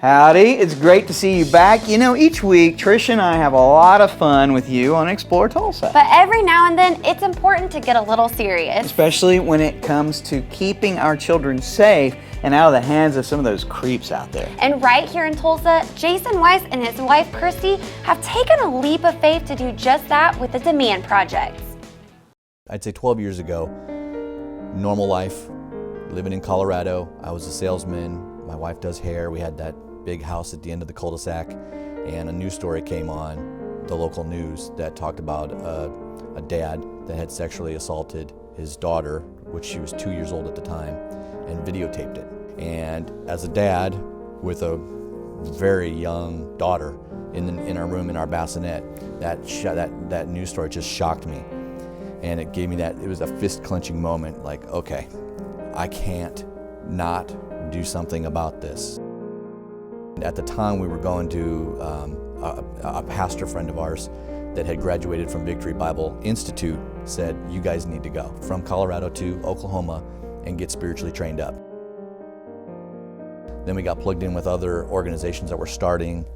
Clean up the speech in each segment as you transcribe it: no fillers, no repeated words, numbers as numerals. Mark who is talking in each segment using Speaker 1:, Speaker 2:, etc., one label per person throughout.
Speaker 1: Howdy, it's great to see you back. You know, each week, Trish and I have a lot of fun with you on Explore Tulsa.
Speaker 2: But every now and then, it's important to get a little serious.
Speaker 1: Especially when it comes to keeping our children safe and out of the hands of some of those creeps out there.
Speaker 2: And right here in Tulsa, Jason Weiss and his wife, Christy, have taken a leap of faith to do just that with the Demand Project.
Speaker 3: I'd say 12 years ago, normal life, living in Colorado. I was a salesman. My wife does hair. We had that big house at the end of the cul-de-sac, and a news story came on, the local news, that talked about a dad that had sexually assaulted his daughter, which she was 2 years old at the time, and videotaped it. And as a dad with a very young daughter in our room in our bassinet, that news story just shocked me. And it gave me it was a fist-clenching moment, like, okay, I can't not do something about this. At the time, we were going to a pastor friend of ours that had graduated from Victory Bible Institute said, you guys need to go from Colorado to Oklahoma and get spiritually trained up. Then we got plugged in with other organizations that were starting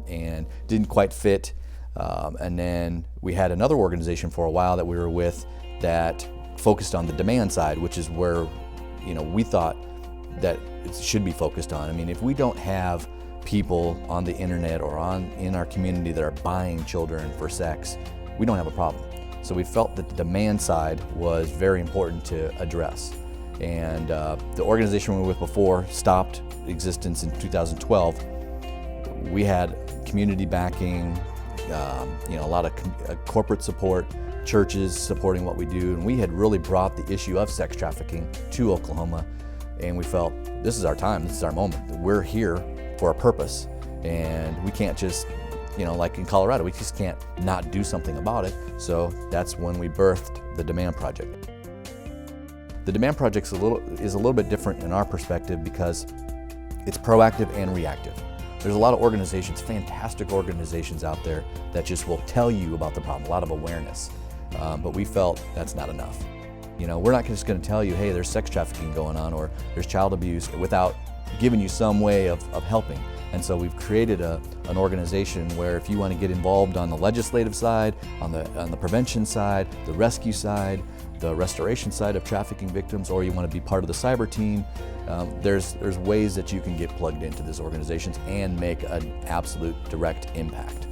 Speaker 3: and didn't quite fit. And then we had another organization for a while that we were with that focused on the demand side, which is where, you know, we thought that it should be focused on. I mean, if we don't have people on the internet or in our community that are buying children for sex, we don't have a problem. So we felt that the demand side was very important to address. And the organization we were with before stopped existence in 2012. We had community backing, a lot of corporate support, churches supporting what we do, and we had really brought the issue of sex trafficking to Oklahoma, and we felt this is our time, this is our moment. We're here for a purpose, and we can't just, like in Colorado, we just can't not do something about it. So that's when we birthed the Demand Project. The Demand Project is a little bit different in our perspective because it's proactive and reactive. There's a lot of organizations, fantastic organizations out there that just will tell you about the problem, a lot of awareness. But we felt that's not enough. We're not just going to tell you, hey, there's sex trafficking going on or there's child abuse without giving you some way of helping. And so we've created an organization where if you want to get involved on the legislative side, on the prevention side, the rescue side, the restoration side of trafficking victims, or you want to be part of the cyber team, there's ways that you can get plugged into these organizations and make an absolute direct impact.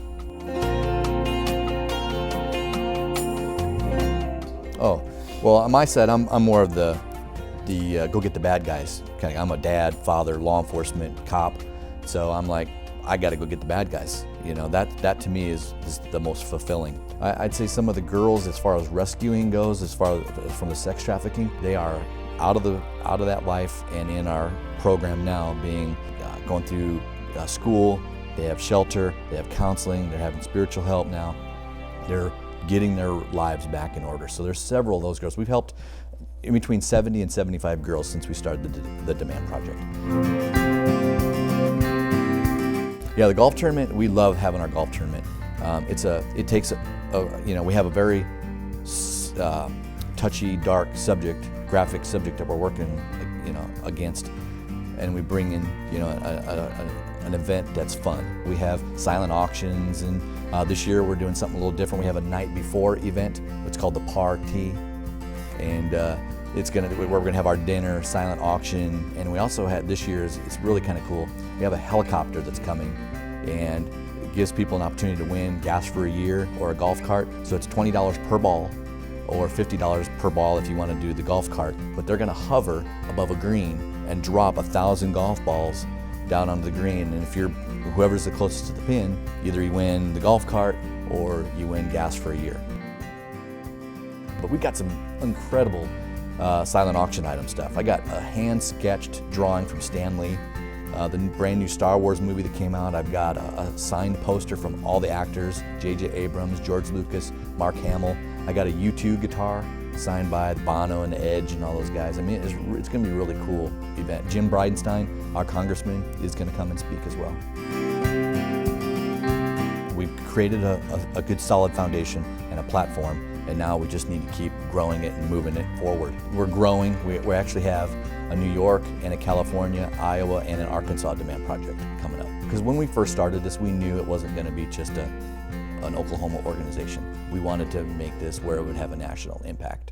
Speaker 3: Oh, well, on my side, I'm more of the go get the bad guys. I'm a dad, father, law enforcement, cop, so I'm like, I got to go get the bad guys. That to me is the most fulfilling. I'd say some of the girls, as far as rescuing goes, as far as from the sex trafficking, they are out of that life and in our program now, going through school. They have shelter, they have counseling, they're having spiritual help now. They're getting their lives back in order. So there's several of those girls. We've helped in between 70 and 75 girls since we started the Demand Project. Yeah, the golf tournament, we love having our golf tournament. We have a very touchy, dark subject, graphic subject that we're working, against, and we bring in, an event that's fun. We have silent auctions, and this year we're doing something a little different. We have a night before event. It's called the Party, and we're gonna have our dinner, silent auction, and we also had this year it's really kind of cool. We have a helicopter that's coming, and it gives people an opportunity to win gas for a year or a golf cart. So it's $20 per ball, or $50 per ball if you want to do the golf cart. But they're gonna hover above a green and drop 1,000 golf balls down onto the green, and if whoever's the closest to the pin, either you win the golf cart or you win gas for a year. But we got some incredible silent auction item stuff. I got a hand-sketched drawing from Stan Lee, the brand new Star Wars movie that came out. I've got a signed poster from all the actors, J.J. Abrams, George Lucas, Mark Hamill. I got a U2 guitar signed by Bono and The Edge and all those guys. I mean, it's going to be a really cool event. Jim Bridenstine, our congressman, is going to come and speak as well. We've created a good solid foundation and a platform, and now we just need to keep growing it and moving it forward. We're growing. We actually have a New York and a California, Iowa, and an Arkansas demand project coming up. Because when we first started this, we knew it wasn't going to be just an Oklahoma organization. We wanted to make this where it would have a national impact.